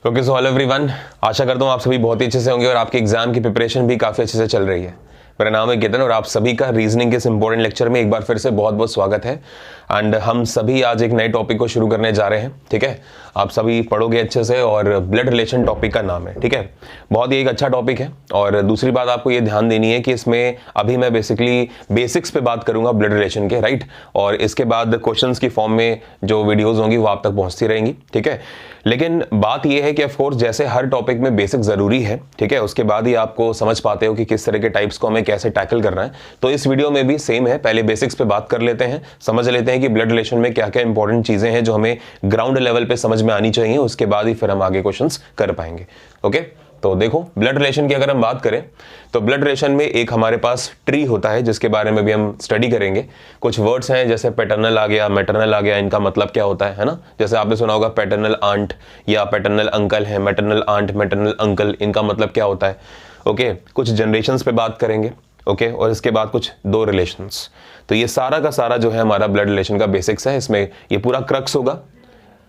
Okay so hello everyone, आशा करता हूँ आप सभी बहुत ही अच्छे से होंगे और आपके एग्जाम की प्रिपरेशन भी काफ़ी अच्छे से चल रही है। मेरा नाम है केतन और आप सभी का रीजनिंग के इस इंपॉर्टेंट लेक्चर में एक बार फिर से बहुत बहुत स्वागत है। एंड हम सभी आज एक नए टॉपिक को शुरू करने जा रहे हैं। ठीक है, आप सभी पढ़ोगे अच्छे से और ब्लड रिलेशन टॉपिक का नाम है। ठीक है, बहुत ही एक अच्छा टॉपिक है। और दूसरी बात आपको ये ध्यान देनी है कि इसमें अभी मैं बेसिकली बेसिक्स पे बात करूंगा ब्लड रिलेशन के, राइट। और इसके बाद क्वेश्चंस की फॉर्म में जो वीडियोस होंगी वो आप तक पहुंचती रहेंगी। ठीक है, लेकिन बात यह है कि ऑफ कोर्स जैसे हर टॉपिक में बेसिक जरूरी है, ठीक है, उसके बाद ही आपको समझ पाते हो कि किस तरह के टाइप्स को हमें कैसे टैकल करना है। तो इस वीडियो में भी सेम है, पहले बेसिक्स पे बात कर लेते हैं, समझ लेते हैं कि ब्लड रिलेशन में क्या क्या इंपॉर्टेंट चीजें हैं जो हमें ग्राउंड लेवल पे समझ में आनी चाहिए। उसके बाद ही फिर हम आगे क्वेश्चंस कर पाएंगे। ओके, तो देखो ब्लड रिलेशन की अगर हम बात करें तो ब्लड रिलेशन में एक हमारे पास ट्री होता है जिसके बारे में भी हम स्टडी करेंगे। कुछ वर्ड्स हैं जैसे पैटर्नल आ गया, मैटरनल आ गया, इनका मतलब क्या होता है ना। जैसे आपने सुना होगा पैटर्नल आंट या पैटर्नल अंकल है, मैटरनल आंट, मैटरनल अंकल, इनका मतलब क्या होता है। ओके, कुछ जनरेशंस पे बात करेंगे। ओके, और इसके बाद कुछ दो रिलेशंस। तो ये सारा का सारा जो है हमारा ब्लड रिलेशन का बेसिक्स है। इसमें ये पूरा क्रक्स होगा।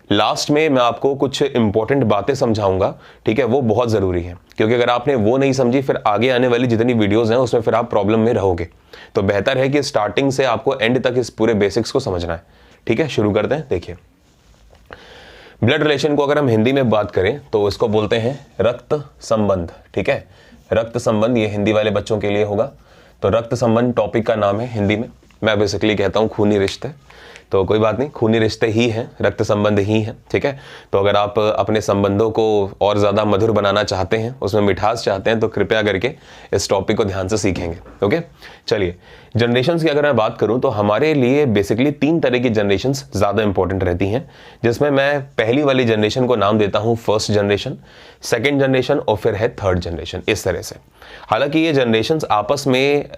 लास्ट में मैं आपको कुछ इंपॉर्टेंट बातें समझाऊंगा, ठीक है, वो बहुत जरूरी है, क्योंकि अगर आपने वो नहीं समझी फिर आगे आने वाली जितनी वीडियोस हैं उसमें फिर आप प्रॉब्लम में रहोगे। तो बेहतर है कि स्टार्टिंग से आपको एंड तक इस पूरे बेसिक्स को समझना है। ठीक है, शुरू करते हैं। देखिए, ब्लड रिलेशन को अगर हम हिंदी में बात करें तो इसको बोलते हैं रक्त संबंध। ठीक है, रक्त संबंध, ये हिंदी वाले बच्चों के लिए होगा। तो रक्त संबंध टॉपिक का नाम है हिंदी में। मैं बेसिकली कहता हूँ खूनी रिश्ते, तो कोई बात नहीं, खूनी रिश्ते ही हैं, रक्त संबंध ही हैं। ठीक है, तो अगर आप अपने संबंधों को और ज़्यादा मधुर बनाना चाहते हैं, उसमें मिठास चाहते हैं, तो कृपया करके इस टॉपिक को ध्यान से सीखेंगे। ओके, चलिए, जनरेशन्स की अगर मैं बात करूं तो हमारे लिए बेसिकली 3 तरह की जनरेशन्स ज़्यादा इंपॉर्टेंट रहती हैं, जिसमें मैं पहली वाली जनरेशन को नाम देता हूं फर्स्ट जनरेशन, सेकेंड जनरेशन और फिर है थर्ड जनरेशन, इस तरह से। हालांकि ये जनरेशन्स आपस में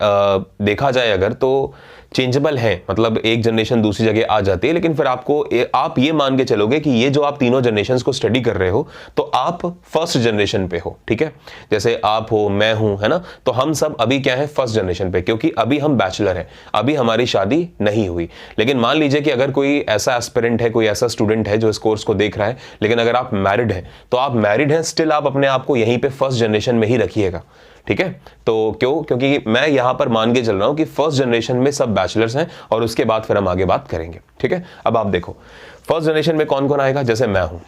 देखा जाए अगर तो चेंजेबल है, मतलब एक जनरेशन दूसरी जगह आ जाती है, लेकिन फिर आप ये मान के चलोगे कि ये जो आप तीनों जनरेशन्स को स्टडी कर रहे हो तो आप फर्स्ट जनरेशन पे हो। ठीक है, जैसे आप हो, मैं हूं, है ना, तो हम सब अभी क्या है, फर्स्ट जनरेशन पे, क्योंकि अभी हम बैचलर हैं, अभी हमारी शादी नहीं हुई। लेकिन मान लीजिए कि अगर कोई ऐसा एस्पिरेंट है, कोई ऐसा स्टूडेंट है जो इस कोर्स को देख रहा है, लेकिन अगर आप मैरिड हैं तो आप मैरिड हैं, स्टिल आप अपने आप को यहीं पे फर्स्ट जनरेशन में ही रखिएगा। ठीक है, तो क्योंकि मैं यहां पर मान के चल रहा हूं कि फर्स्ट जनरेशन में सब बैचलर्स हैं और उसके बाद फिर हम आगे बात करेंगे। ठीक है, अब आप देखो फर्स्ट जनरेशन में कौन कौन आएगा। जैसे मैं हूं,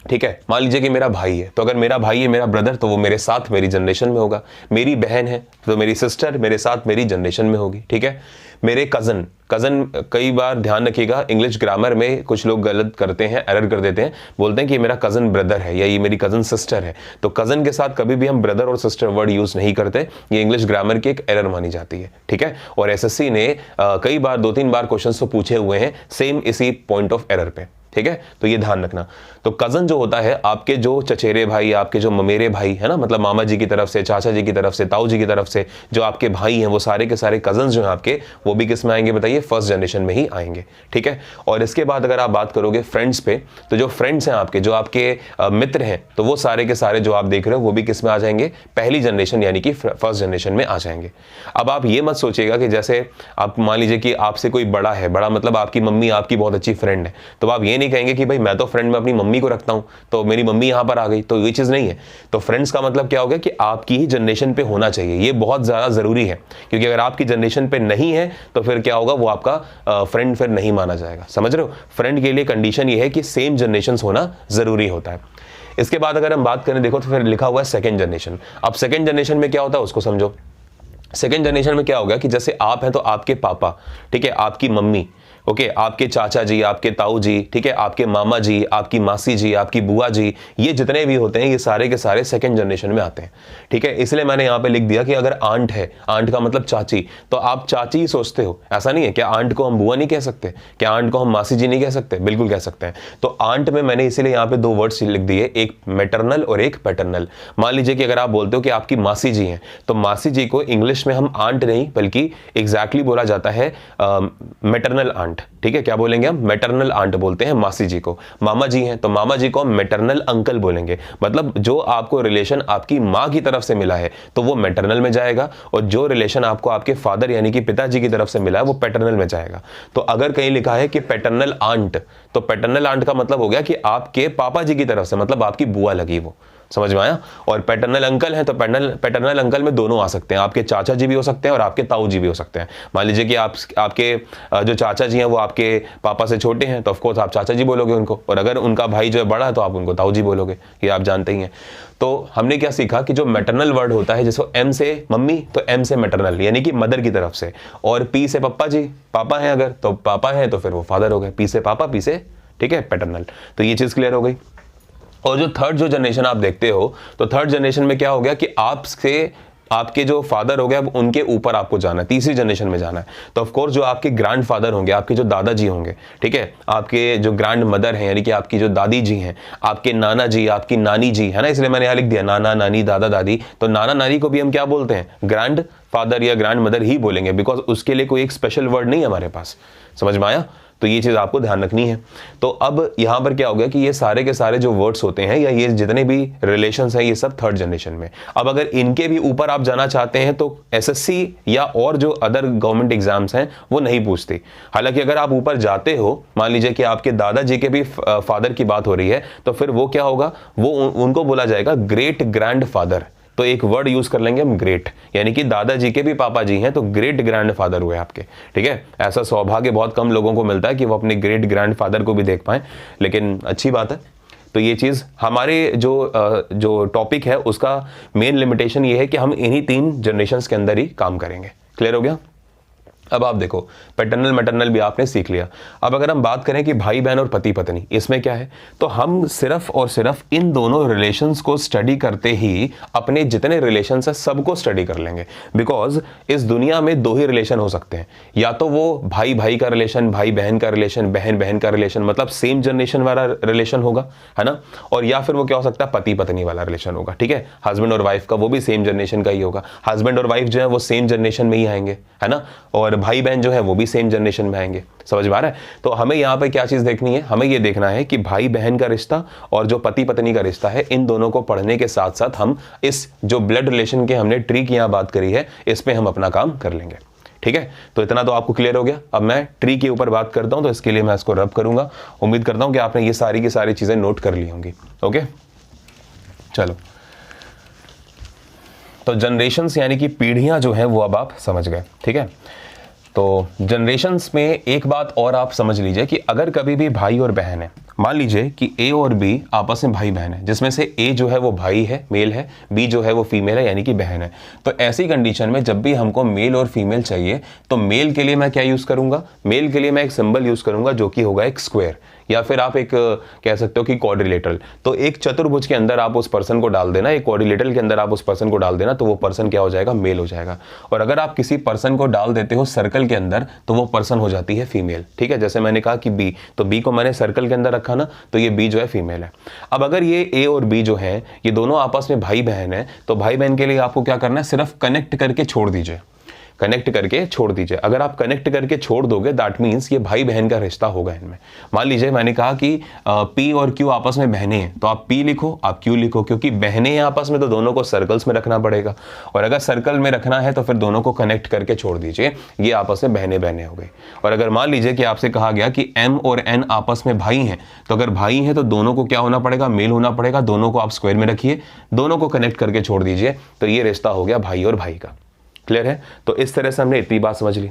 ठीक है, मान लीजिए कि मेरा भाई है, तो अगर मेरा भाई है, मेरा ब्रदर, तो वो मेरे साथ मेरी जनरेशन में होगा। मेरी बहन है तो मेरी सिस्टर मेरे साथ मेरी जनरेशन में होगी। ठीक है, मेरे कज़न, कई बार ध्यान रखिएगा, इंग्लिश ग्रामर में कुछ लोग गलत करते हैं, एरर कर देते हैं, बोलते हैं कि मेरा कज़न ब्रदर है या ये मेरी कज़न सिस्टर है। तो कज़न के साथ कभी भी हम ब्रदर और सिस्टर वर्ड यूज़ नहीं करते, ये इंग्लिश ग्रामर की एक एरर मानी जाती है। ठीक है, और एसएससी ने कई बार 2-3 बार क्वेश्चन तो पूछे हुए हैं सेम इसी पॉइंट ऑफ एरर पे। ठीक है, तो ये ध्यान रखना। तो कजन जो होता है, आपके जो चचेरे भाई, आपके जो ममेरे भाई है ना, मतलब मामा जी की तरफ से, चाचा जी की तरफ से, ताऊ जी की तरफ से जो आपके भाई हैं, वो सारे के सारे कजन जो हैं आपके, वो भी किस में आएंगे बताइए, फर्स्ट जनरेशन में ही आएंगे। ठीक है, और इसके बाद अगर आप बात करोगे फ्रेंड्स पे, तो जो फ्रेंड्स हैं आपके, जो आपके मित्र हैं, तो वो सारे के सारे जो आप देख रहे हो वो भी किस में आ जाएंगे, पहली जनरेशन यानी कि फर्स्ट जनरेशन में आ जाएंगे। अब आप ये मत सोचिएगा कि जैसे आप मान लीजिए कि आपसे कोई बड़ा है, बड़ा मतलब आपकी मम्मी आपकी बहुत अच्छी फ्रेंड है, तो आप ये नहीं कहेंगे कि भाई मैं तो फ्रेंड में अपनी मम्मी को रखता हूं तो मेरी मम्मी यहां पर आ गई, तो ये चीज नहीं है। तो फ्रेंड्स का मतलब क्या हो गया कि आपकी ही जनरेशन पे होना चाहिए, ये बहुत ज्यादा जरूरी है, क्योंकि अगर आपकी जनरेशन पे नहीं है तो फिर क्या होगा, वो आपका फ्रेंड फिर नहीं माना जाएगा। समझ रहे हो, फ्रेंड के लिए कंडीशन ये है कि सेम जनरेशन होना जरूरी होता है। इसके बाद अगर हम बात करें, देखो तो फिर लिखा हुआ है सेकेंड जनरेशन। अब सेकेंड जनरेशन में क्या होता है उसको समझो। सेकेंड जनरेशन में क्या होगा कि जैसे आप हैं तो आपके पापा, ठीक है, आपकी मम्मी, ओके, आपके चाचा जी, आपके ताऊ जी, ठीक है, आपके मामा जी, आपकी मासी जी, आपकी बुआ जी, ये जितने भी होते हैं ये सारे के सारे सेकंड जनरेशन में आते हैं। ठीक है, इसलिए मैंने यहाँ पे लिख दिया कि अगर आंट है, आंट का मतलब चाची, तो आप चाची ही सोचते हो, ऐसा नहीं है। क्या आंट को हम बुआ नहीं कह सकते? क्या आंट को हम मासी जी नहीं कह सकते? बिल्कुल कह सकते हैं। तो आंट में मैंने इसीलिए यहाँ पे 2 वर्ड्स लिख दिए, एक मैटरनल और एक पैटर्नल। मान लीजिए कि अगर आप बोलते हो कि आपकी मासी जी हैं, तो मासी जी को इंग्लिश में हम आंट नहीं बल्कि एग्जैक्टली बोला जाता है मैटरनल आंट। आंट, ठीक है, क्या बोलेंगे हम, मैटरनल आंट बोलते हैं मासी जी को। मामा जी हैं तो मामा जी को हम मैटरनल अंकल बोलेंगे, मतलब जो आपको रिलेशन आपकी माँ की तरफ से मिला है तो वो मैटरनल में जाएगा, और जो रिलेशन आपको आपके फादर यानी कि पिताजी की तरफ से मिला है वो पैटर्नल में जाएगा। तो अगर कहीं लिखा है कि पैटर्नल आंट, तो पैटर्नल आंट का मतलब हो गया कि आपके पापा जी की तरफ से, मतलब आपकी बुआ लगी वो, समझ में आया। और पैटर्नल अंकल है तो पैटर्नल अंकल में दोनों आ सकते हैं, आपके चाचा जी भी हो सकते हैं और आपके ताऊ जी भी हो सकते हैं। मान लीजिए कि आपके जो चाचा जी हैं वो आपके पापा से छोटे हैं तो ऑफ कोर्स आप चाचा जी बोलोगे उनको, और अगर उनका भाई जो है बड़ा है तो आप उनको ताऊ जी बोलोगे, ये आप जानते ही हैं। तो हमने क्या सीखा कि जो मैटरनल वर्ड होता है, जैसे एम से मम्मी तो एम से मैटरनल यानी कि मदर की तरफ से, और पी से पप्पा जी, पापा हैं अगर तो पापा हैं तो फिर वो फादर हो गए, पी से पापा, पी से, ठीक है, पैटर्नल। तो ये चीज क्लियर हो गई। और जो थर्ड जो जनरेशन आप देखते हो, तो थर्ड जनरेशन में क्या हो गया कि आपसे आपके जो फादर हो गए अब उनके ऊपर आपको जाना है, तीसरी जनरेशन में जाना है। तो ऑफ कोर्स जो आपके ग्रैंड फादर होंगे, आपके जो दादाजी होंगे, ठीक है, आपके जो ग्रैंड मदर हैं यानी कि आपकी जो दादी जी हैं, आपके नाना जी, आपकी नानी जी, है ना, इसलिए मैंने यहाँ लिख दिया नाना नानी दादा दादी। तो नाना नानी को भी हम क्या बोलते हैं, ग्रैंड फादर या ग्रैंड मदर ही बोलेंगे, बिकॉज उसके लिए कोई एक स्पेशल वर्ड नहीं है हमारे पास, समझ में आया। तो ये चीज़ आपको ध्यान रखनी है। तो अब यहाँ पर क्या हो गया कि ये सारे के सारे जो वर्ड्स होते हैं या ये जितने भी रिलेशंस हैं ये सब थर्ड जनरेशन में। अब अगर इनके भी ऊपर आप जाना चाहते हैं तो एसएससी या और जो अदर गवर्नमेंट एग्जाम्स हैं वो नहीं पूछती। हालांकि अगर आप ऊपर जाते हो, मान लीजिए कि आपके दादाजी के भी फादर की बात हो रही है, तो फिर वो क्या होगा, वो उनको बोला जाएगा ग्रेट ग्रैंड फादर। तो एक वर्ड यूज कर लेंगे हम ग्रेट, यानी कि दादाजी के भी पापा जी हैं तो ग्रेट ग्रैंड फादर हुए आपके, ठीक है। ऐसा सौभाग्य बहुत कम लोगों को मिलता है कि वो अपने ग्रेट ग्रैंड फादर को भी देख पाएं, लेकिन अच्छी बात है। तो ये चीज हमारे जो टॉपिक है उसका मेन लिमिटेशन ये है कि हम इन्हीं 3 जनरेशंस के अंदर ही काम करेंगे। क्लियर हो गया। अब आप देखो पैटर्नल मैटर्नल भी आपने सीख लिया। अब अगर हम बात करें कि भाई बहन और पति पत्नी, इसमें क्या है, तो हम सिर्फ और सिर्फ इन दोनों रिलेशंस को स्टडी करते ही अपने जितने रिलेशंस है सबको स्टडी कर लेंगे। बिकॉज इस दुनिया में 2 ही रिलेशन हो सकते हैं, या तो वो भाई भाई का रिलेशन, भाई बहन का रिलेशन, बहन बहन का रिलेशन, मतलब सेम जनरेशन वाला रिलेशन होगा, है ना, और या फिर वो क्या हो सकता है, पति पत्नी वाला रिलेशन होगा, ठीक है। हस्बैंड और वाइफ का वो भी सेम जनरेशन का ही होगा, हस्बैंड और वाइफ जो है वो सेम जनरेशन में ही आएंगे, है ना, और भाई बहन जो है वो भी सेम जनरेशन में आएंगे। समझ में आ रहा है। तो हमें यहाँ पे क्या चीज देखनी है, हमें ये देखना है कि भाई बहन का रिश्ता और जो पति पत्नी का रिश्ता है, इन दोनों को पढ़ने के साथ साथ हम इस जो ब्लड रिलेशन के हमने ट्री की यहाँ बात करी है, इस पे हम अपना काम कर लेंगे। ठीक है, तो इतना तो आपको क्लियर हो गया। अब मैं ट्री के ऊपर बात करता हूं, तो इसके लिए मैं इसको रब करूंगा। उम्मीद करता हूं कि आपने ये सारी की सारी चीजें नोट कर ली होंगी। ओके, चलो, तो जनरेशन्स यानी कि पीढ़ियां जो हैं वो अब आप समझ गए। ठीक है, तो जनरेशन्स में एक बात और आप समझ लीजिए कि अगर कभी भी भाई और बहन है, मान लीजिए कि ए और बी आपस में भाई बहन है, जिसमें से ए जो है वो भाई है, मेल है, बी जो है वो फीमेल है यानी कि बहन है, तो ऐसी कंडीशन में जब भी हमको मेल और फीमेल चाहिए, तो मेल के लिए मैं क्या यूज करूंगा, मेल के लिए मैं एक सिंबल यूज करूंगा जो कि होगा एक स्क्वायर, या फिर आप एक कह सकते हो कि क्वाड्रिलेटरल। तो एक चतुर्भुज के अंदर आप उस पर्सन को डाल देना, एक क्वाड्रिलेटरल के अंदर आप उस पर्सन को डाल देना, तो वो पर्सन क्या हो जाएगा, मेल हो जाएगा। और अगर आप किसी पर्सन को डाल देते हो सर्कल के अंदर, तो वो पर्सन हो जाती है फीमेल। ठीक है, जैसे मैंने कहा कि बी, तो बी को मैंने सर्कल के अंदर रखा ना, तो ये बी जो है फीमेल है। अब अगर ये ए और बी जो है ये दोनों आपस में भाई बहन है, तो भाई बहन के लिए आपको क्या करना है, सिर्फ कनेक्ट करके छोड़ दीजिए, कनेक्ट करके छोड़ दीजिए। अगर आप कनेक्ट करके छोड़ दोगे, दैट मीन्स ये भाई बहन का रिश्ता होगा इनमें। मान लीजिए मैंने कहा कि पी और क्यू आपस में बहनें हैं, तो आप पी लिखो, आप क्यू लिखो, क्योंकि बहनें हैं आपस में तो दोनों को सर्कल्स में रखना पड़ेगा, और अगर सर्कल में रखना है तो फिर दोनों को कनेक्ट करके छोड़ दीजिए, ये आपस में बहनें बहनें हो गई। और अगर मान लीजिए कि आपसे कहा गया कि एम और एन आपस में भाई हैं, तो अगर भाई हैं तो दोनों को क्या होना पड़ेगा, मेल होना पड़ेगा, दोनों को आप स्क्वायर में रखिए, दोनों को कनेक्ट करके छोड़ दीजिए, तो ये रिश्ता हो गया भाई और भाई का। क्लियर है, तो इस तरह से हमने इतनी बात समझ ली।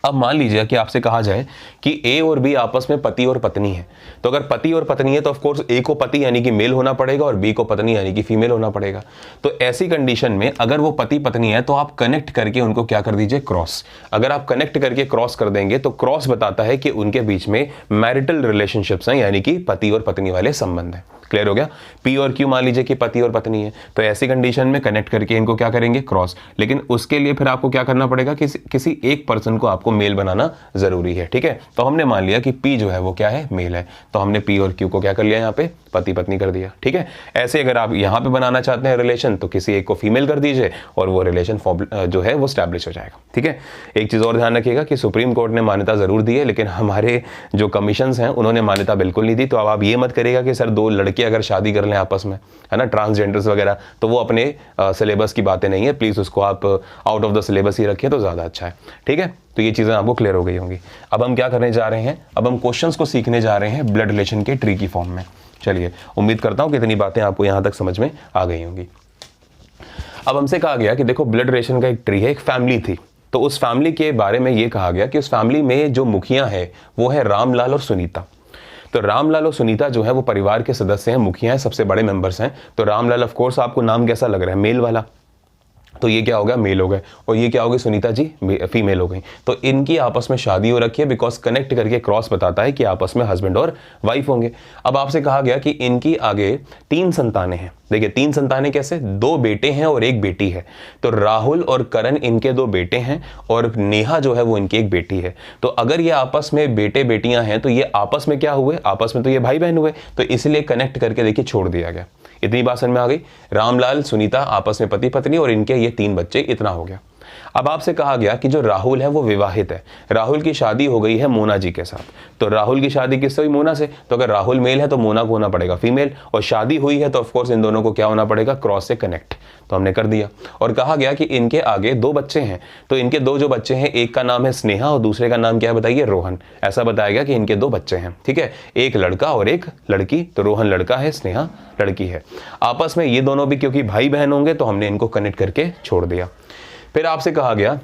अब मान लीजिए कि आपसे कहा जाए कि ए और बी आपस में पति और पत्नी है, तो अगर पति और पत्नी है तो ऑफ कोर्स ए को पति यानी कि मेल होना पड़ेगा और बी को पत्नी यानी कि फीमेल होना पड़ेगा। तो ऐसी कंडीशन में अगर वो पति पत्नी है तो आप कनेक्ट करके उनको क्या कर दीजिए, क्रॉस। अगर आप कनेक्ट करके क्रॉस कर देंगे तो क्रॉस बताता है कि उनके बीच में मैरिटल रिलेशनशिप्स हैं, यानी कि पति और पत्नी वाले संबंध हैं। क्लियर हो गया। पी और क्यू मान लीजिए कि पति और पत्नी है, तो ऐसी कंडीशन में कनेक्ट करके इनको क्या करेंगे, क्रॉस। लेकिन उसके लिए फिर आपको क्या करना पड़ेगा, किसी एक पर्सन को आपको मेल बनाना जरूरी है, ठीक है। तो हमने मान लिया कि पी जो है वो क्या है, मेल है, तो हमने पी और क्यू को क्या कर लिया, यहाँ पे पति पत्नी कर दिया, ठीक है। ऐसे अगर आप यहाँ पे बनाना चाहते हैं रिलेशन, तो किसी एक को फीमेल कर दीजिए और वो रिलेशन जो है वो स्टैब्लिश हो जाएगा, ठीक है। एक चीज और ध्यान रखिएगा कि सुप्रीम कोर्ट ने मान्यता जरूर दी है, लेकिन हमारे जो कमीशंस हैं उन्होंने मान्यता बिल्कुल नहीं दी। तो अब आप ये मत करिएगा कि सर दो लड़के अगर शादी कर लें आपस में, है ना, ट्रांसजेंडर्स वगैरह, तो वो अपने सिलेबस की बातें नहीं है, प्लीज उसको आप आउट ऑफ द सिलेबस ही रखिए तो ज्यादा अच्छा है, ठीक है। तो ये चीजें आपको क्लियर हो गई होंगी। अब हम क्या करने जा रहे हैं, अब हम क्वेश्चंस को सीखने जा रहे हैं ब्लड रिलेशन के ट्री की फॉर्म में। चलिए, उम्मीद करता हूं कि इतनी बातें आपको यहां तक समझ में आ गई होंगी। अब हमसे कहा गया कि देखो ब्लड रिलेशन का एक ट्री है, एक फैमिली थी, तो उस फैमिली के बारे में ये कहा गया कि उस फैमिली में जो मुखिया है वो है रामलाल और सुनीता। तो रामलाल और सुनीता जो है वो परिवार के सदस्य हैं, मुखिया हैं, सबसे बड़े मेंबर्स हैं। तो रामलाल, ऑफ कोर्स आपको नाम कैसा लग रहा है, मेल वाला, तो ये क्या हो गया, मेल हो गए, और ये क्या हो गई, सुनीता जी फीमेल हो गई। तो इनकी आपस में शादी हो रखी है, बिकॉज कनेक्ट करके क्रॉस बताता है कि आपस में हस्बैंड और वाइफ होंगे। अब आपसे कहा गया कि इनकी आगे 3 संतानें हैं। देखिए 3 संतानें कैसे, 2 बेटे हैं और 1 बेटी है। तो राहुल और करण इनके 2 बेटे हैं और नेहा जो है वो इनकी 1 बेटी है। तो अगर ये आपस में बेटे बेटियां हैं तो ये आपस में क्या हुए, आपस में तो ये भाई बहन हुए, तो इसलिए कनेक्ट करके देखिए छोड़ दिया गया। इतनी बात समझ में आ गई। रामलाल सुनीता आपस में पति पत्नी और इनके ये 3 बच्चे, इतना हो गया। अब आपसे कहा गया कि जो राहुल है वो विवाहित है, राहुल की शादी हो गई है मोना जी के साथ। तो राहुल की शादी किससे हुई, मोना से। तो अगर राहुल मेल है तो मोना को होना पड़ेगा फीमेल, और शादी हुई है तो ऑफकोर्स इन दोनों को क्या होना पड़ेगा, क्रॉस से कनेक्ट। तो हमने कर दिया। और कहा गया कि इनके आगे 2 बच्चे हैं, तो इनके 2 जो बच्चे हैं, एक का नाम है स्नेहा और दूसरे का नाम क्या है बताइए, रोहन। ऐसा बताया गया कि इनके 2 बच्चे हैं, ठीक है, एक लड़का और एक लड़की। तो रोहन लड़का है, स्नेहा लड़की है। आपस में ये दोनों भी क्योंकि भाई बहन होंगे तो हमने इनको कनेक्ट करके छोड़ दिया। फिर आपसे कहा गया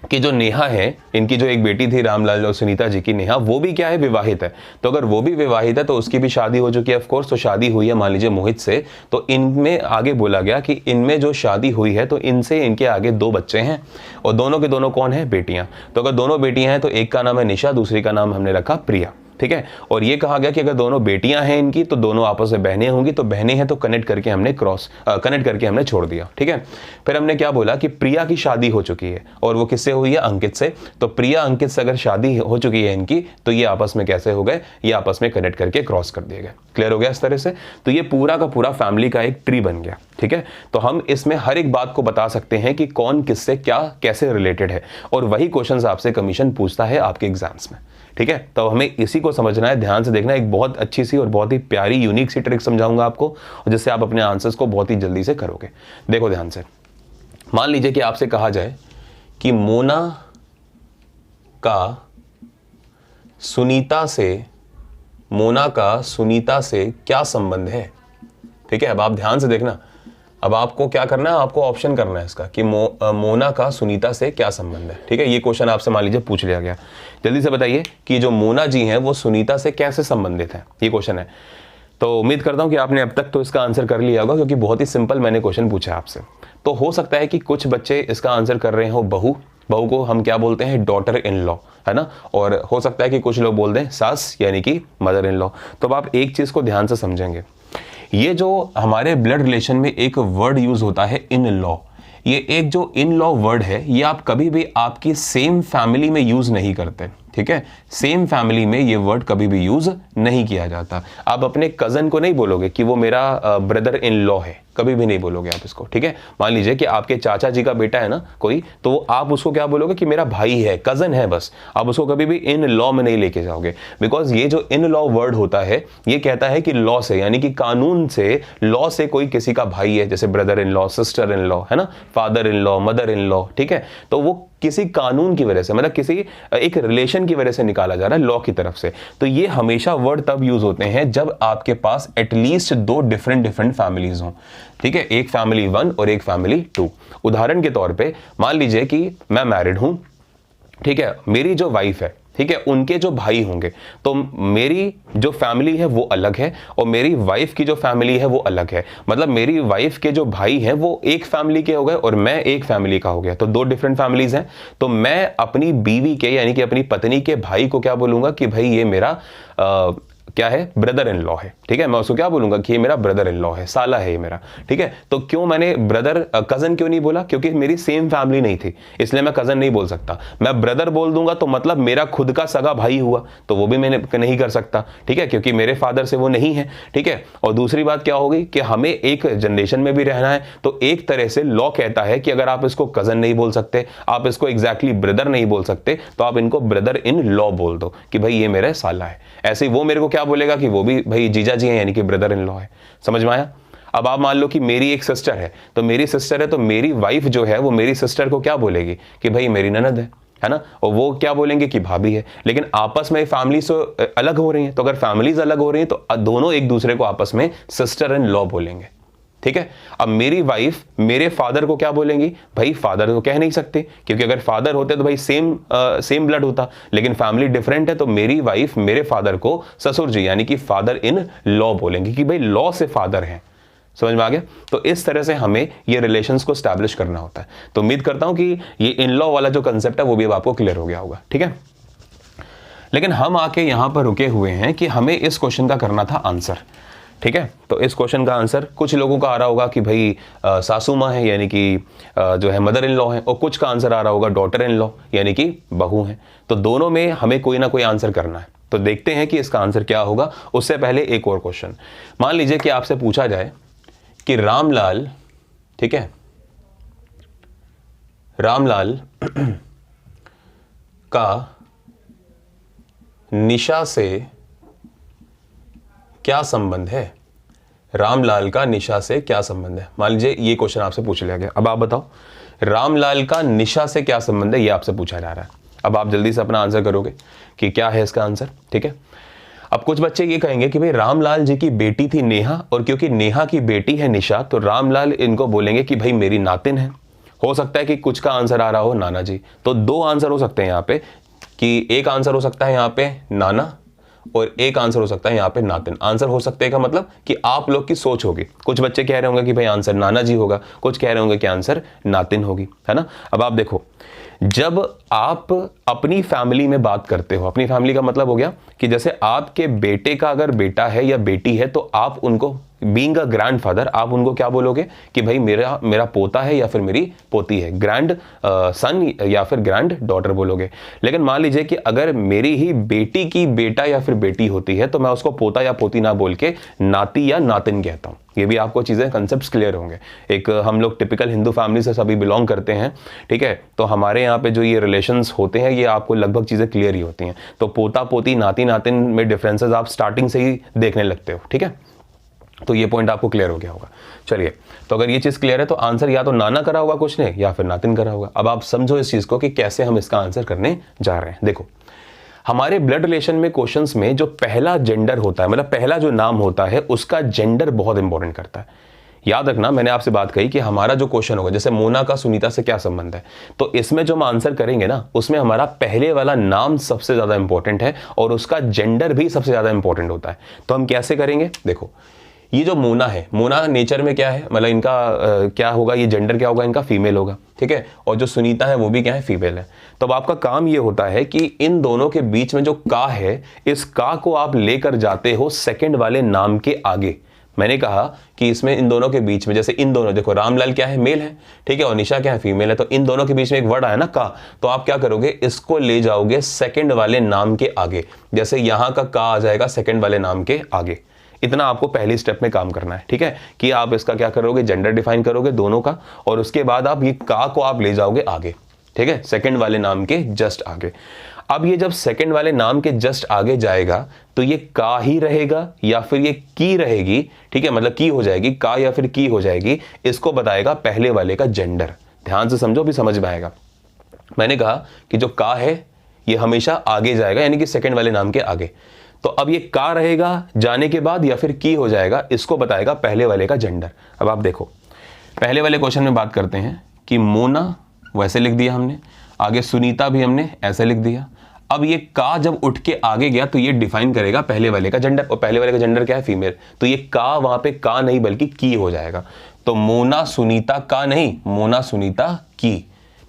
कि जो नेहा है, इनकी जो एक बेटी थी रामलाल और सुनीता जी की, नेहा, वो भी क्या है, विवाहित है। तो अगर वो भी विवाहित है तो उसकी भी शादी हो चुकी है ऑफ कोर्स। तो शादी हुई है मान लीजिए मोहित से, तो इनमें आगे बोला गया कि इनमें जो शादी हुई है तो इनसे इनके आगे 2 बच्चे हैं, और दोनों के दोनों कौन है, बेटियां। तो अगर दोनों बेटियां हैं तो एक का नाम है निशा, दूसरी का नाम हमने रखा प्रिया, ठीक है। और ये कहा गया कि अगर दोनों बेटियां हैं इनकी तो दोनों आपस में बहनें होंगी, तो बहनें हैं तो कनेक्ट करके हमने कनेक्ट करके हमने छोड़ दिया, ठीक है। फिर हमने क्या बोला कि प्रिया की शादी हो चुकी है, और वो किससे हुई है, अंकित से। तो प्रिया अंकित से अगर शादी हो चुकी है इनकी, तो ये आपस में कैसे हो गए, ये आपस में कनेक्ट करके क्रॉस कर दिए गए। क्लियर हो गया इस तरह से। तो ये पूरा का पूरा फैमिली का एक ट्री बन गया, ठीक है। तो हम इसमें हर एक बात को बता सकते हैं कि कौन किससे क्या कैसे रिलेटेड है, और वही क्वेश्चंस आपसे कमीशन पूछता है आपके एग्जाम्स में, ठीक है। तो हमें इसी को समझना है, ध्यान से देखना। एक बहुत अच्छी सी और बहुत ही प्यारी यूनिक सी ट्रिक समझाऊंगा आपको, और जिससे आप अपने आंसर्स को बहुत ही जल्दी से करोगे। देखो ध्यान से, मान लीजिए कि आपसे कहा जाए कि मोना का सुनीता से क्या संबंध है, ठीक है। अब आप ध्यान से देखना, अब आपको क्या करना है, आपको ऑप्शन करना है इसका कि मोना का सुनीता से क्या संबंध है, ठीक है। ये क्वेश्चन आपसे मान लीजिए पूछ लिया गया, जल्दी से बताइए कि जो मोना जी हैं वो सुनीता से कैसे संबंधित हैं, ये क्वेश्चन है। तो उम्मीद करता हूं कि आपने अब तक तो इसका आंसर कर लिया होगा, क्योंकि बहुत ही सिंपल मैंने क्वेश्चन पूछा आपसे। तो हो सकता है कि कुछ बच्चे इसका आंसर कर रहे हो बहू को हम क्या बोलते हैं, डॉटर इन लॉ, है ना। और हो सकता है कि कुछ लोग बोल दें सास, यानी कि मदर इन लॉ। तो अब आप एक चीज को ध्यान से समझेंगे, ये जो हमारे ब्लड रिलेशन में एक वर्ड यूज होता है इन लॉ, ये एक जो इन लॉ वर्ड है, ये आप कभी भी आपकी सेम फैमिली में यूज नहीं करते, ठीक है। सेम फैमिली में ये वर्ड कभी भी यूज नहीं किया जाता। आप अपने कजन को नहीं बोलोगे कि वो मेरा ब्रदर इन लॉ है, कभी भी नहीं बोलोगे आप इसको, ठीक है। मान लीजिए कि आपके चाचा जी का बेटा है ना कोई, तो आप उसको क्या बोलोगे कि मेरा भाई है, कजन है, बस। आप उसको कभी भी इन लॉ में नहीं लेके जाओगे, बिकॉज ये जो इन लॉ वर्ड होता है ये कहता है कि लॉ से, यानी कि कानून से, लॉ से कोई किसी का भाई है, जैसे brother in law, sister in law, है ना, father in law, mother in law, ठीक है। तो वो किसी कानून की वजह से, मतलब किसी एक रिलेशन की वजह से निकाला जा रहा है, लॉ की तरफ से। तो ये हमेशा वर्ड तब यूज होते हैं जब आपके पास एटलीस्ट 2 डिफरेंट फैमिलीज हों, ठीक है, एक फैमिली 1 और एक फैमिली 2। उदाहरण के तौर पे मान लीजिए कि मैं मैरिड हूं, ठीक है, मेरी जो वाइफ है, ठीक है, उनके जो भाई होंगे, तो मेरी जो फैमिली है वो अलग है और मेरी वाइफ की जो फैमिली है वो अलग है। मतलब मेरी वाइफ के जो भाई हैं वो एक फैमिली के हो गए और मैं एक फैमिली का हो गया, तो 2 डिफरेंट फैमिलीज हैं। तो मैं अपनी बीवी के, यानी कि अपनी पत्नी के भाई को क्या बोलूंगा कि भाई ये मेरा क्या है, ब्रदर इन लॉ है, ठीक है। मैं उसको क्या बोलूंगा कि ये मेरा ब्रदर इन लॉ है, साला है ये मेरा, ठीक है। तो क्यों मैंने ब्रदर कजन क्यों नहीं बोला, क्योंकि मेरी सेम फैमिली नहीं थी, इसलिए मैं कजन नहीं बोल सकता। मैं ब्रदर बोल दूंगा तो मतलब मेरा खुद का सगा भाई हुआ, तो वो भी मैंने नहीं कर सकता, ठीक है, क्योंकि मेरे फादर से वो नहीं है, ठीक है। और दूसरी बात क्या होगी कि हमें एक जनरेशन में भी रहना है, तो एक तरह से लॉ कहता है कि अगर आप इसको कजन नहीं बोल सकते, आप इसको एग्जैक्टली ब्रदर नहीं बोल सकते, तो आप इनको ब्रदर इन लॉ बोल दो कि भाई ये मेरा साला है। ऐसे ही वो मेरे को क्या बोलेगा कि वो भी भाई जीजा जी हैं, यानी कि ब्रदर इन लॉ है। समझ में आया? अब आप मान लो कि मेरी एक सिस्टर है, तो मेरी सिस्टर है तो मेरी वाइफ जो है वो मेरी सिस्टर को क्या बोलेगी कि भाई मेरी ननद है ना, और वो क्या बोलेंगे कि भाभी है। लेकिन आपस में फैमिली से अलग हो रही हैं, तो अगर फैमिलीज अलग हो रही हैं तो दोनों एक दूसरे को आपस में सिस्टर इन लॉ बोलेंगे, ठीक है। अब मेरी वाइफ मेरे फादर को क्या बोलेंगी, भाई फादर तो कह नहीं सकते, क्योंकि अगर फादर होते तो भाई सेम ब्लड होता, लेकिन फैमिली डिफरेंट है, तो मेरी वाइफ मेरे फादर को ससुर जी यानी कि फादर इन लॉ बोलेंगे कि भाई लॉ से फादर हैं। समझ में आ गया? तो इस तरह से हमें ये रिलेशंस को स्टैब्लिश करना होता है। तो उम्मीद करता हूं कि ये इन लॉ वाला जो कंसेप्ट है वो भी अब आपको क्लियर हो गया होगा, ठीक है। लेकिन हम आके यहां पर रुके हुए हैं कि हमें इस क्वेश्चन का करना था आंसर, ठीक है। तो इस क्वेश्चन का आंसर कुछ लोगों का आ रहा होगा कि भाई सासू माँ है यानी कि जो है मदर इन लॉ है, और कुछ का आंसर आ रहा होगा डॉटर इन लॉ यानी कि बहू है। तो दोनों में हमें कोई ना कोई आंसर करना है। तो देखते हैं कि इसका आंसर क्या होगा। उससे पहले एक और क्वेश्चन, मान लीजिए कि आपसे पूछा जाए कि रामलाल, ठीक है, रामलाल का निशा से क्या संबंध है, रामलाल का निशा से क्या संबंध है। मान लीजिए ये क्वेश्चन आपसे पूछ लिया गया। अब आप बताओ रामलाल का निशा से क्या संबंध है, ये आपसे पूछा जा रहा है। अब आप जल्दी से अपना आंसर करोगे कि क्या है इसका आंसर, ठीक है। अब कुछ बच्चे ये कहेंगे कि भाई रामलाल जी की बेटी थी नेहा, और क्योंकि नेहा की बेटी है निशा, तो रामलाल इनको बोलेंगे कि भाई मेरी नातिन है। हो सकता है कि कुछ का आंसर आ रहा हो नाना जी। तो दो आंसर हो सकते हैं यहाँ पे, कि एक आंसर हो सकता है यहाँ पे नाना, और एक आंसर हो सकता है यहाँ पे नातिन। आंसर हो सकते हैं का मतलब कि आप लोग की सोच होगी। कुछ बच्चे कह रहे होंगे कि भाई आंसर नाना जी होगा, कुछ कह रहे होंगे कि आंसर नातिन होगी, है ना। अब आप देखो, जब आप अपनी फैमिली में बात करते हो, अपनी फैमिली का मतलब हो गया कि जैसे आपके बेटे का अगर बेटा है या बेटी है, तो आप उनको बीइंग अ ग्रैंडफादर आप उनको क्या बोलोगे कि भाई मेरा पोता है या फिर मेरी पोती है, ग्रैंड सन या फिर ग्रैंड डॉटर बोलोगे। लेकिन मान लीजिए कि अगर मेरी ही बेटी की बेटा या फिर बेटी होती है, तो मैं उसको पोता या पोती ना बोल के नाती या नातिन कहता हूं। ये भी आपको चीजें कंसेप्ट्स क्लियर होंगे। एक हम लोग टिपिकल हिंदू फैमिली से सभी बिलोंग करते हैं, ठीक है। तो हमारे यहाँ पे जो ये रिलेशंस होते हैं ये आपको लगभग चीजें क्लियर ही होती हैं। तो पोता पोती नाती नातिन में डिफरेंसेस आप स्टार्टिंग से ही देखने लगते हो, ठीक है। तो ये पॉइंट आपको क्लियर हो गया होगा। चलिए, तो अगर ये चीज क्लियर है तो आंसर या तो नाना करा होगा कुछ ने, या फिर नातिन करा होगा। अब आप समझो इस चीज को कि कैसे हम इसका आंसर करने जा रहे हैं। देखो, हमारे ब्लड रिलेशन में क्वेश्चंस में जो पहला जेंडर होता है, मतलब पहला जो नाम होता है, उसका जेंडर बहुत इंपॉर्टेंट करता है। याद रखना, मैंने आपसे बात कही कि हमारा जो क्वेश्चन होगा, जैसे मोना का सुनीता से क्या संबंध है, तो इसमें जो हम आंसर करेंगे ना, उसमें हमारा पहले वाला नाम सबसे ज्यादा इंपॉर्टेंट है और उसका जेंडर भी सबसे ज्यादा इंपॉर्टेंट होता है। तो हम कैसे करेंगे? देखो, ये जो मोना है, मोना नेचर में क्या है, मतलब इनका क्या होगा, ये जेंडर क्या होगा, इनका फीमेल होगा, ठीक है। और जो सुनीता है वो भी क्या है, फीमेल है। तो अब आपका काम ये होता है कि इन दोनों के बीच में जो का है, इस का को आप लेकर जाते हो सेकंड वाले नाम के आगे। मैंने कहा कि इसमें इन दोनों के बीच में, जैसे इन दोनों, देखो रामलाल क्या है, मेल है, ठीक है, और निशा क्या है, फीमेल है। तो इन दोनों के बीच में एक वर्ड आया ना, का, तो आप क्या करोगे, इसको ले जाओगे सेकंड वाले नाम के आगे। जैसे यहां का आ जाएगा सेकंड वाले नाम के आगे। इतना आपको पहली स्टेप में काम करना है, ठीक है, कि आप इसका क्या करोगे, जेंडर डिफाइन करोगे दोनों का, और उसके बाद आप ये का को आप ले जाओगे आगे, ठीक है, सेकंड वाले नाम के जस्ट आगे। अब ये जब सेकंड वाले नाम के जस्ट आगे जाएगा तो ये का ही रहेगा या फिर ये की रहेगी, ठीक है, मतलब की हो जाएगी, का या फिर की हो जाएगी, इसको बताएगा पहले वाले का जेंडर। ध्यान से समझो, भी समझ में आएगा। मैंने कहा कि जो का है ये हमेशा आगे जाएगा, यानी कि सेकंड वाले नाम के आगे। तो अब ये का रहेगा जाने के बाद या फिर की हो जाएगा, इसको बताएगा पहले वाले का जेंडर। अब आप देखो, पहले वाले क्वेश्चन में बात करते हैं कि मोना वैसे लिख दिया हमने, आगे सुनीता भी हमने ऐसे लिख दिया। अब ये का जब उठ के आगे गया तो ये डिफाइन करेगा पहले वाले का जेंडर, और पहले वाले का जेंडर क्या है, फीमेल। तो ये का वहां पे का नहीं बल्कि की हो जाएगा। तो मोना सुनीता का नहीं, मोना सुनीता की,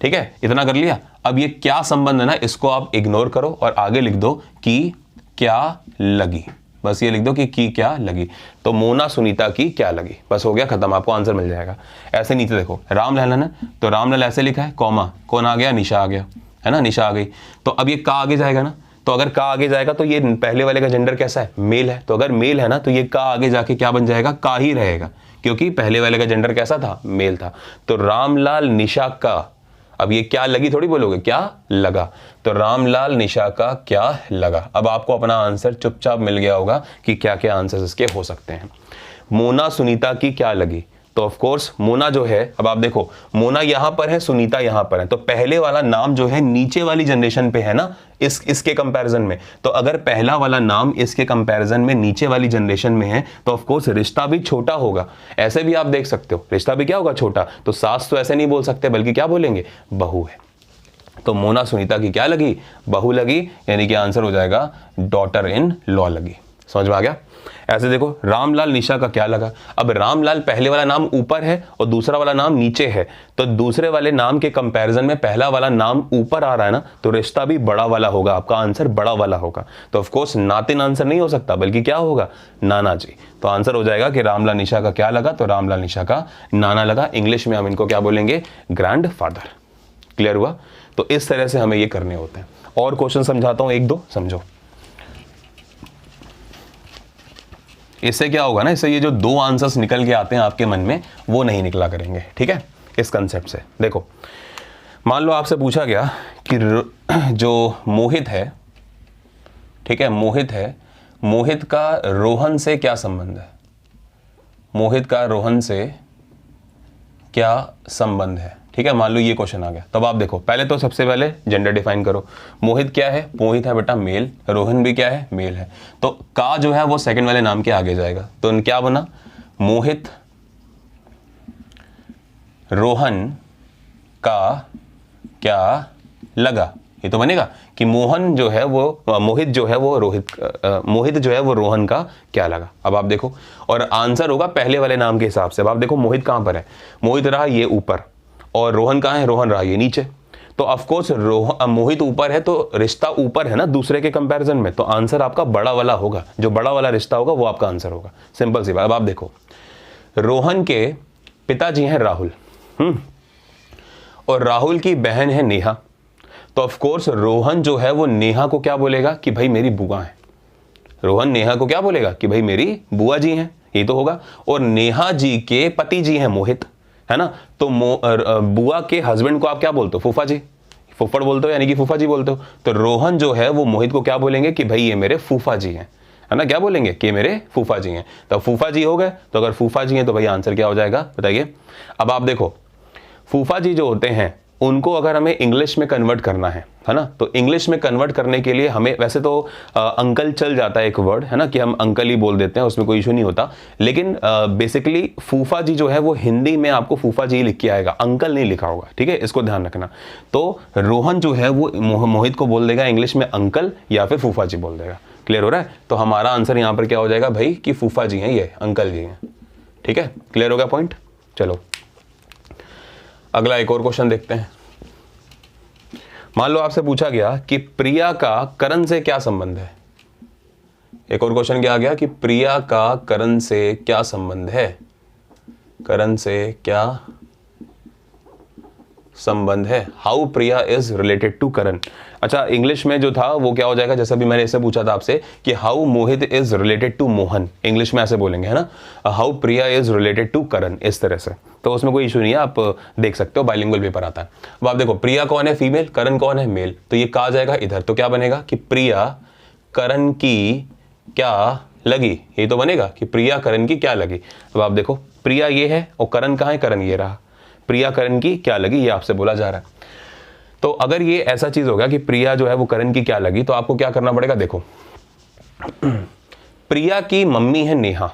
ठीक है, इतना कर लिया। अब ये क्या संबंध है ना, इसको आप इग्नोर करो और आगे लिख दो कि क्या लगी। बस ये लिख दो कि की क्या लगी। तो मोना सुनीता की क्या लगी, बस हो गया खत्म, आपको आंसर मिल जाएगा। ऐसे नीचे देखो रामलाल है ना, तो रामलाल ऐसे लिखा है, कॉमा कौन आ गया, निशा आ गया, है ना, निशा आ गई। तो अब ये का आगे जाएगा ना, तो अगर का आगे जाएगा तो ये पहले वाले का जेंडर कैसा है, मेल है। तो अगर मेल है ना तो ये का आगे जाके क्या बन जाएगा, का ही रहेगा, क्योंकि पहले वाले का जेंडर कैसा था, मेल था। तो रामलाल निशा का, अब ये क्या लगी थोड़ी बोलोगे, क्या लगा, तो रामलाल निशा का क्या लगा। अब आपको अपना आंसर चुपचाप मिल गया होगा कि क्या क्या आंसर्स इसके हो सकते हैं। मोना सुनीता की क्या लगी, तो ऑफ कोर्स मोना जो है, अब आप देखो मोना यहां पर है, सुनीता यहां पर है, तो पहले वाला नाम जो है नीचे वाली जनरेशन पे है ना, इसके कंपैरिजन में। तो अगर पहला वाला नाम इसके कंपैरिजन में नीचे वाली जनरेशन में है तो ऑफ कोर्स रिश्ता भी छोटा होगा। ऐसे भी आप देख सकते हो, रिश्ता भी क्या होगा, छोटा। तो सास तो ऐसे नहीं बोल सकते, बल्कि क्या बोलेंगे, बहू है। तो मोना सुनीता की क्या लगी, बहू लगी, यानी कि आंसर हो जाएगा डॉटर इन लॉ लगी। समझ में आ गया। ऐसे देखो रामलाल निशा का क्या लगा। अब रामलाल पहले वाला नाम ऊपर है और दूसरा वाला नाम नीचे है, तो दूसरे वाले नाम के कंपैरिजन में पहला वाला नाम ऊपर आ रहा है ना, तो रिश्ता भी बड़ा वाला होगा, आपका आंसर बड़ा वाला होगा। तो ऑफ कोर्स नातिन आंसर नहीं हो सकता, बल्कि क्या होगा, नाना जी। तो आंसर हो जाएगा कि रामलाल निशा का क्या लगा, तो रामलाल निशा का नाना लगा। इंग्लिश में हम इनको क्या बोलेंगे, ग्रैंड फादर। क्लियर हुआ। तो इस तरह से हमें ये करने होते हैं। और क्वेश्चन समझाता हूं, एक दो समझो। इससे क्या होगा ना, इससे ये जो दो आंसर्स निकल के आते हैं आपके मन में, वो नहीं निकला करेंगे। ठीक है, इस कंसेप्ट से देखो, मान लो आपसे पूछा गया कि जो मोहित है, ठीक है, मोहित है, मोहित का रोहन से क्या संबंध है, मोहित का रोहन से क्या संबंध है। ठीक है, मान लो ये क्वेश्चन आ गया। तब आप देखो, पहले तो सबसे पहले जेंडर डिफाइन करो। मोहित क्या है, मोहित है बेटा मेल, रोहन भी क्या है, मेल है। तो का जो है वो सेकंड वाले नाम के आगे जाएगा, तो क्या बना, मोहित रोहन का क्या लगा। ये तो बनेगा कि मोहन जो है वो, मोहित जो है वो मोहित जो है वो रोहन का क्या लगा। अब आप देखो, और आंसर होगा पहले वाले नाम के हिसाब से। अब आप देखो मोहित कहां पर है, मोहित रहा ये ऊपर, और रोहन कहां है, रोहन रहा ये नीचे। तो ऑफ कोर्स मोहित ऊपर है, तो रिश्ता ऊपर है ना दूसरे के कंपैरिजन में, तो आंसर आपका बड़ा वाला होगा। जो बड़ा वाला रिश्ता होगा वो आपका आंसर होगा। सिंपल सी बात। अब आप देखो, रोहन के पिताजी हैं राहुल, और राहुल की बहन है नेहा। तो ऑफ कोर्स रोहन जो है वो नेहा को क्या बोलेगा कि भाई मेरी बुआ है। रोहन नेहा को क्या बोलेगा कि भाई मेरी बुआ जी हैं, ये तो होगा। और नेहा जी के पति जी हैं मोहित, है ना। तो बुआ के हस्बैंड को आप क्या बोलते हो, फूफा जी, फुफ्फड़ बोलते हो, यानी कि फूफा जी बोलते हो। तो रोहन जो है वो मोहित को क्या बोलेंगे कि भाई ये मेरे फूफा जी हैं, है ना, क्या बोलेंगे कि मेरे फूफा जी हैं। तो फूफा जी हो गए। तो अगर फूफा जी हैं तो भाई आंसर क्या हो जाएगा, बताइए। अब आप देखो, फूफा जी जो होते हैं उनको अगर हमें इंग्लिश में कन्वर्ट करना है ना, तो इंग्लिश में कन्वर्ट करने के लिए हमें, वैसे तो अंकल चल जाता है एक वर्ड, है ना, कि हम अंकल ही बोल देते हैं, उसमें कोई इशू नहीं होता। लेकिन बेसिकली फूफा जी जो है वो हिंदी में आपको फूफा जी ही लिख के आएगा, अंकल नहीं लिखा होगा। ठीक है, इसको ध्यान रखना। तो रोहन जो है वो मोहित को बोल देगा इंग्लिश में अंकल, या फिर फूफा जी बोल देगा। क्लियर हो रहा है। तो हमारा आंसर यहाँ पर क्या हो जाएगा भाई, कि फूफा जी हैं, ये अंकल जी हैं। ठीक है, क्लियर हो गया पॉइंट। चलो अगला एक और क्वेश्चन देखते हैं। मान लो आपसे पूछा गया कि प्रिया का करण से क्या संबंध है। एक और क्वेश्चन क्या आ गया कि प्रिया का करण से क्या संबंध है, करण से क्या संबंध है, how Priya is related to Karan. अच्छा, इंग्लिश में जो था वो क्या हो जाएगा, जैसा भी मैंने इससे पूछा था आपसे कि how Mohit is related to Mohan, English में ऐसे बोलेंगे, है ना, how Priya is related to Karan, इस तरह से। तो उसमें कोई इशू नहीं है, आप देख सकते हो, बाइलिंगुअल पेपर आता है। अब आप देखो, प्रिया कौन है, फीमेल, करण कौन है, मेल। तो ये कहा जाएगा इधर, तो क्या बनेगा कि प्रिया करण की क्या लगी, ये तो बनेगा कि प्रिया करण की क्या लगी। अब आप देखो, प्रिया ये है और करण कहाँ है, करण ये रहा। प्रिया करण की क्या लगी, ये आपसे बोला जा रहा है। तो अगर ये ऐसा चीज होगा कि प्रिया जो है वो करण की क्या लगी, तो आपको क्या करना पड़ेगा। देखो, प्रिया की मम्मी है नेहा,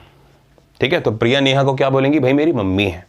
ठीक है, तो प्रिया नेहा को क्या बोलेंगी, भाई मेरी मम्मी है।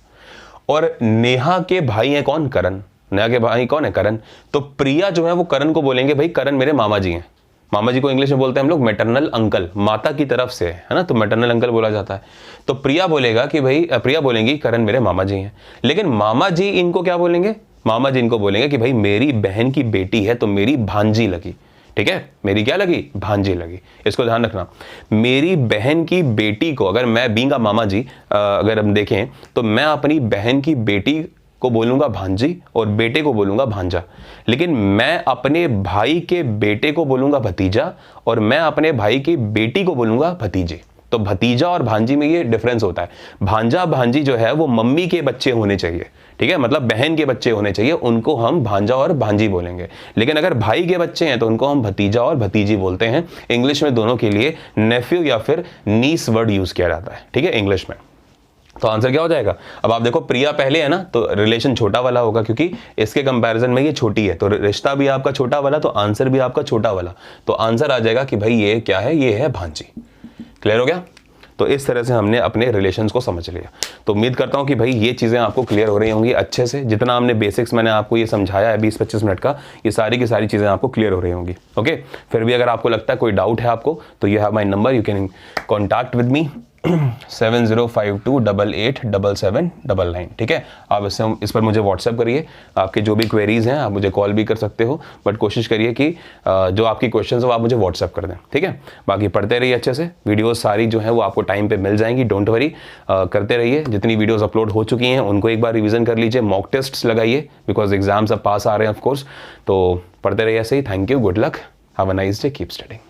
और नेहा के भाई है कौन, करण, नेहा के भाई कौन है, करण। तो प्रिया जो है वो करण को बोलेंगे भाई करण मेरे मामा जी हैं। मामा जी को इंग्लिश में बोलते हैं हम लोग मैटरनल अंकल, माता की तरफ से, है ना, तो मैटरनल अंकल बोला जाता है। तो प्रिया बोलेगा कि भाई, प्रिया बोलेंगी करण मेरे मामा जी हैं। लेकिन मामा जी इनको क्या बोलेंगे, मामा जी इनको बोलेंगे कि भाई मेरी बहन की बेटी है तो मेरी भांजी लगी, ठीक है, मेरी क्या लगी, भांजी लगी। इसको ध्यान रखना। मेरी बहन की बेटी को, अगर मैं बीइंग अ मामा जी, अगर हम देखें तो मैं अपनी बहन की बेटी को बोलूंगा भांजी और बेटे को बोलूंगा भांजा। लेकिन मैं अपने भाई के बेटे को बोलूंगा भतीजा और मैं अपने भाई की बेटी को बोलूंगा भतीजे। तो भतीजा और भांजी में ये डिफरेंस होता है। भांजा भांजी जो है वो मम्मी के बच्चे होने चाहिए, ठीक है, मतलब बहन के बच्चे होने चाहिए, उनको हम भांजा और भांजी बोलेंगे। लेकिन अगर भाई के बच्चे हैं तो उनको हम भतीजा और भतीजी बोलते हैं। इंग्लिश में दोनों के लिए नेफ्यू या फिर नीस वर्ड यूज किया जाता है, ठीक है, इंग्लिश में। तो आंसर क्या हो जाएगा? अब आप देखो प्रिया पहले है ना, तो रिलेशन छोटा वाला होगा क्योंकि इसके कंपैरिजन में ये छोटी है, तो रिश्ता भी आपका छोटा वाला, तो आंसर भी आपका छोटा वाला। तो आंसर आ जाएगा कि भाई ये क्या है, ये है भांजी। क्लियर हो गया? तो इस तरह से हमने अपने रिलेशंस को समझ लिया। तो उम्मीद करता हूं कि भाई ये चीज़ें आपको क्लियर हो रही होंगी अच्छे से। जितना हमने बेसिक्स मैंने आपको ये समझाया है 20-25 मिनट का, ये सारी की सारी चीज़ें आपको क्लियर हो रही होंगी। ओके, फिर भी अगर आपको लगता है कोई डाउट है आपको, तो you have my number, you can contact with me 7052887799, ठीक है। आप इस पर मुझे व्हाट्सएप करिए, आपके जो भी क्वेरीज हैं आप मुझे कॉल भी कर सकते हो, बट कोशिश करिए कि जो आपकी क्वेश्चंस हो आप मुझे व्हाट्सएप कर दें, ठीक है। बाकी पढ़ते रहिए अच्छे से, वीडियोस सारी जो है वो आपको टाइम पे मिल जाएंगी, डोंट वरी। करते रहिए, जितनी वीडियोस अपलोड हो चुकी हैं उनको एक बार रिविजन कर लीजिए, मॉक टेस्ट्स लगाइए, बिकॉज एग्जाम्स अब पास आ रहे हैं ऑफकोर्स। तो पढ़ते रहिए ऐसे ही। Thank you, good luck, have a nice day, keep studying.